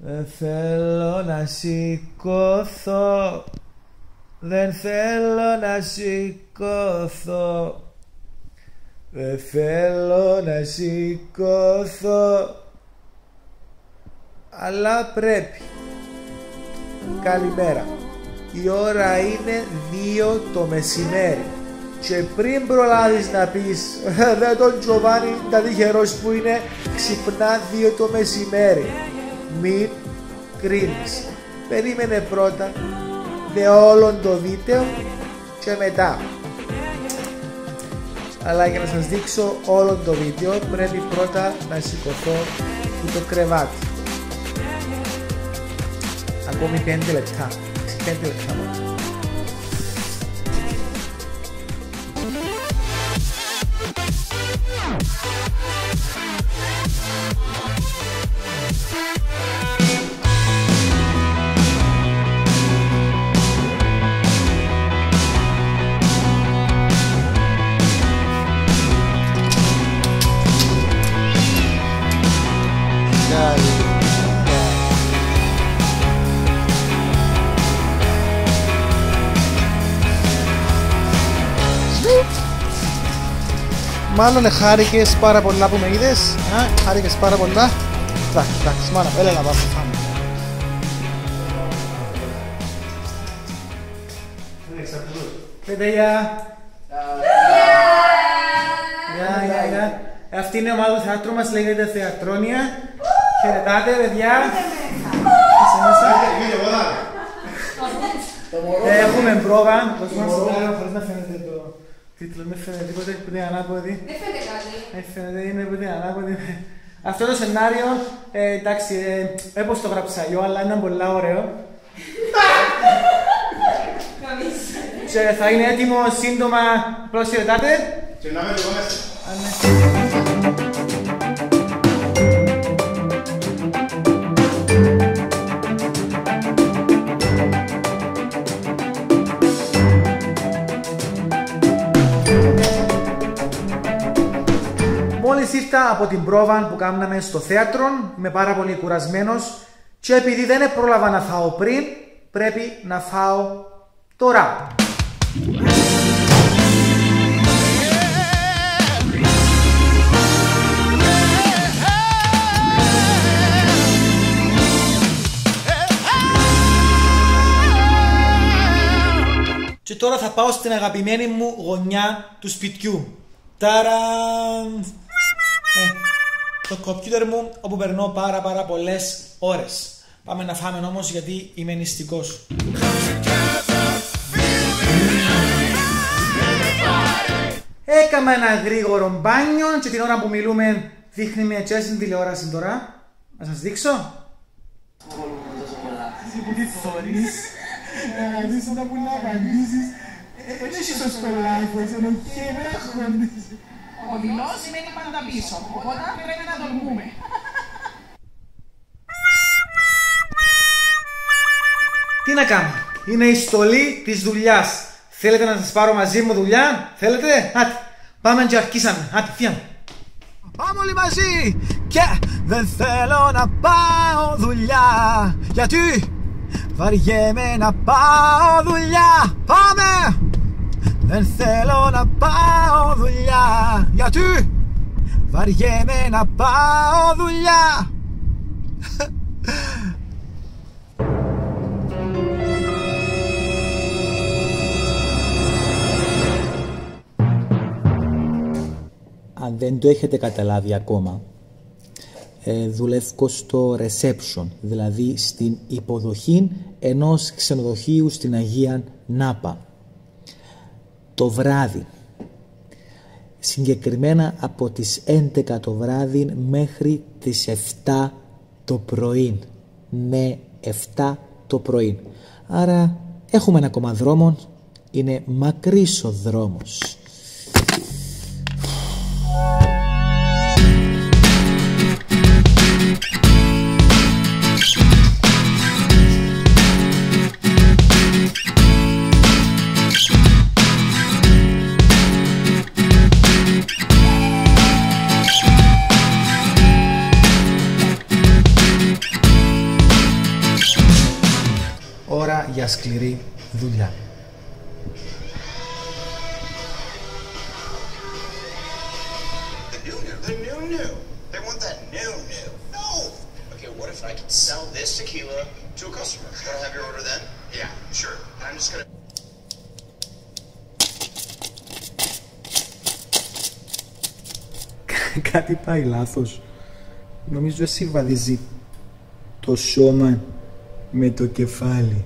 Δεν θέλω να σηκώθω. Δεν θέλω να σηκώθω. Δεν θέλω να σηκώθω. Αλλά πρέπει. Καλημέρα. Η ώρα είναι 2 το μεσημέρι. Και πριν προλάβεις να πεις «Δε τον Τζοβάνι τα τυχερός που είναι, ξυπνά 2 το μεσημέρι». Μην κρίνεις. Περίμενε πρώτα, δε όλο το βίντεο και μετά. Αλλά για να σας δείξω όλο το βίντεο πρέπει πρώτα να σηκωθώ από το κρεβάτι. Ακόμη 5 λεπτά. 5 λεπτά μόνο. Μάλλον χάρηκες πάρα πολλά που με είδες. Χάρηκες πάρα πολλά. Εντάξει, μάνα, έλα να πάμε. Πείτε γεια. Γεια. Αυτή είναι η ομάδα του θεάτρου μας, λέγεται Θεατρόνια. Χαιρετάτε, παιδιά. Έχουμε πρόβα. Χωρίς να φαίνεται το τίτλο, δεν φαίνεται τίποτε, που είναι ανάποδη. Δεν φαίνεται κάτι. Δεν φαίνεται, είναι που είναι ανάποδη. Αυτό το σενάριο, εντάξει, έπως το γράψα εγώ, αλλά είναι πολύ ωραίο. Και θα είναι έτοιμο σύντομα, απλώς χαιρετάτε. Και να με λίγο μέσα. Μόλις ήρθα από την πρόβα που κάναμε στο θέατρο, είμαι πάρα πολύ κουρασμένος και επειδή δεν πρόλαβα να φάω πριν, πρέπει να φάω τώρα. Και τώρα θα πάω στην αγαπημένη μου γωνιά του σπιτιού. Ταραν! Το κομπιούτερ μου όπου περνώ πάρα πολλές ώρες. Πάμε να φάμε όμως γιατί είμαι νηστικός. Έκανα ένα γρήγορο μπάνιο και την ώρα που μιλούμε δείχνει μια τσέστη στην τηλεόραση τώρα. Να σας δείξω. Τι θωρείς, δεις όταν που να απαντήσεις, δεν έχεις το σπελάκος, ενώ και βρέχοντες. Ο δειλός σημαίνει πάντα πίσω, οπότε πρέπει να τολμούμε. Τι να κάνω, είναι η στολή της δουλειάς. Θέλετε να σας πάρω μαζί μου δουλειά, θέλετε, άτε, πάμε και αρχίσαμε, άτε, φύγαμε. Πάμε όλοι μαζί και δεν θέλω να πάω δουλειά, γιατί βαριέμαι να πάω δουλειά, πάμε. Δεν θέλω να πάω δουλειά, γιατί βαριέμαι να πάω δουλειά. Αν δεν το έχετε καταλάβει ακόμα, δουλεύω στο reception, δηλαδή στην υποδοχή ενός ξενοδοχείου στην Αγία Νάπα. Το βράδυ, συγκεκριμένα από τις 11 το βράδυ μέχρι τις 7 το πρωί. Ναι, 7 το πρωί. Άρα έχουμε ένα ακόμα δρόμο, είναι μακρύς ο δρόμος. για σκληρή δουλειά. The new. They want that new. No. Okay, what if I could sell this tequila to a customer? Can I have your order then? Yeah, sure. And I'm just gonna. Κάτι πάει λάθος. Νομίζω συμβαδίζει το σώμα με το κεφάλι.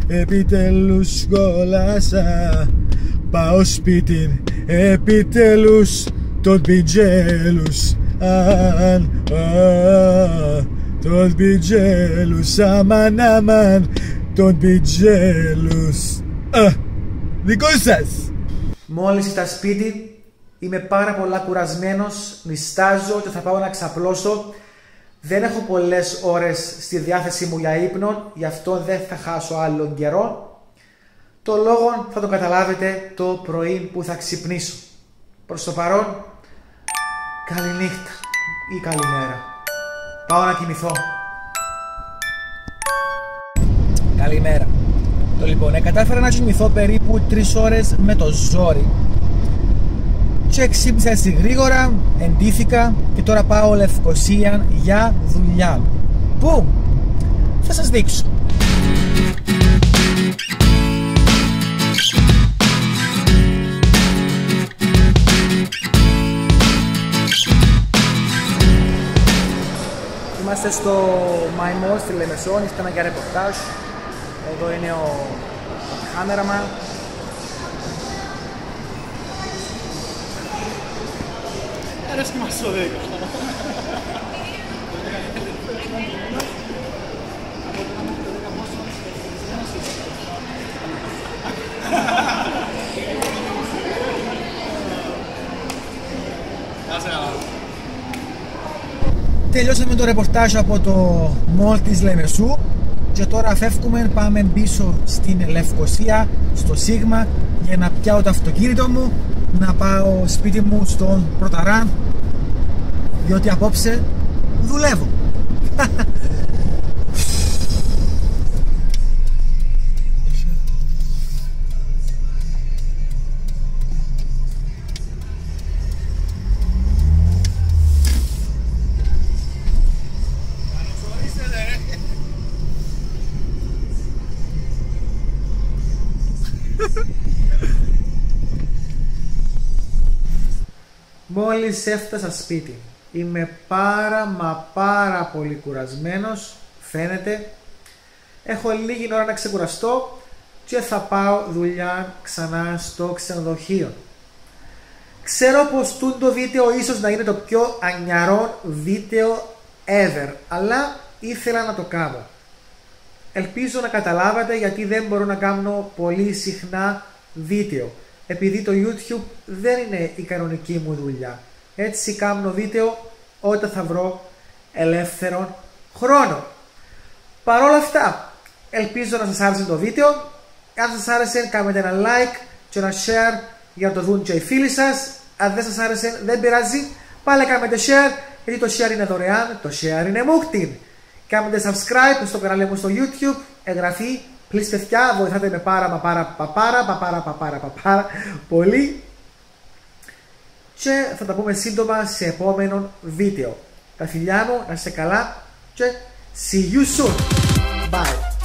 Επιτέλους σχόλασα, πάω σπίτι, επιτέλους τον πιτζέλους, τον πιτζέλους, αμάν, τον πιτζέλους, δικό σας. Μόλις ήρθα σπίτι, είμαι πάρα πολλά κουρασμένος, νηστάζω και θα πάω να ξαπλώσω. Δεν έχω πολλές ώρες στη διάθεσή μου για ύπνο, γι' αυτό δεν θα χάσω άλλον καιρό. Το λόγο θα το καταλάβετε το πρωί που θα ξυπνήσω. Προς το παρόν, καληνύχτα ή καλημέρα. Πάω να κοιμηθώ. Καλημέρα. Λοιπόν, κατάφερα να κοιμηθώ περίπου 3 ώρες με το ζόρι. Και ξύπνησα έτσι γρήγορα, εντύθηκα και τώρα πάω Λευκοσία για δουλειά. Πού? Θα σας δείξω. Είμαστε στο Μαϊμό στη Λεμεσόν, ήρθαμε για ρεπορτάζ. Εδώ είναι ο κάμεραμαν. Αρέσκει μας το δέκα. Τελειώσαμε το ρεπορτάζ από το μολ της Λεμεσού και τώρα φεύγουμε, πάμε πίσω στην Λευκοσία, στο Σίγμα, για να πιάω το αυτοκίνητο μου, να πάω σπίτι μου στον Πρωταράν, διότι απόψε δουλεύω. Μόλις έφτασα σπίτι, είμαι πάρα πολύ κουρασμένος, φαίνεται. Έχω λίγη ώρα να ξεκουραστώ και θα πάω δουλειά ξανά στο ξενοδοχείο. Ξέρω πως το βίντεο ίσως να είναι το πιο ανιαρό βίντεο ever, αλλά ήθελα να το κάνω. Ελπίζω να καταλάβατε γιατί δεν μπορώ να κάνω πολύ συχνά βίντεο, επειδή το YouTube δεν είναι η κανονική μου δουλειά. Έτσι κάνω βίντεο όταν θα βρω ελεύθερο χρόνο. Παρ' όλα αυτά, Ελπίζω να σας άρεσε το βίντεο. Αν σας άρεσε, κάνετε ένα like και ένα share για να το δουν και οι φίλοι σας. Αν δεν σας άρεσε, δεν πειράζει. Πάλι κάνετε share, γιατί το share είναι δωρεάν, το share είναι μούχτιν. Κάνετε subscribe στο κανάλι μου στο YouTube, εγγραφή. Please παιδιά, βοηθάτε με πάρα πολύ. Και θα τα πούμε σύντομα σε επόμενο βίντεο. Τα φιλιά μου, να είστε καλά και see you soon. Bye.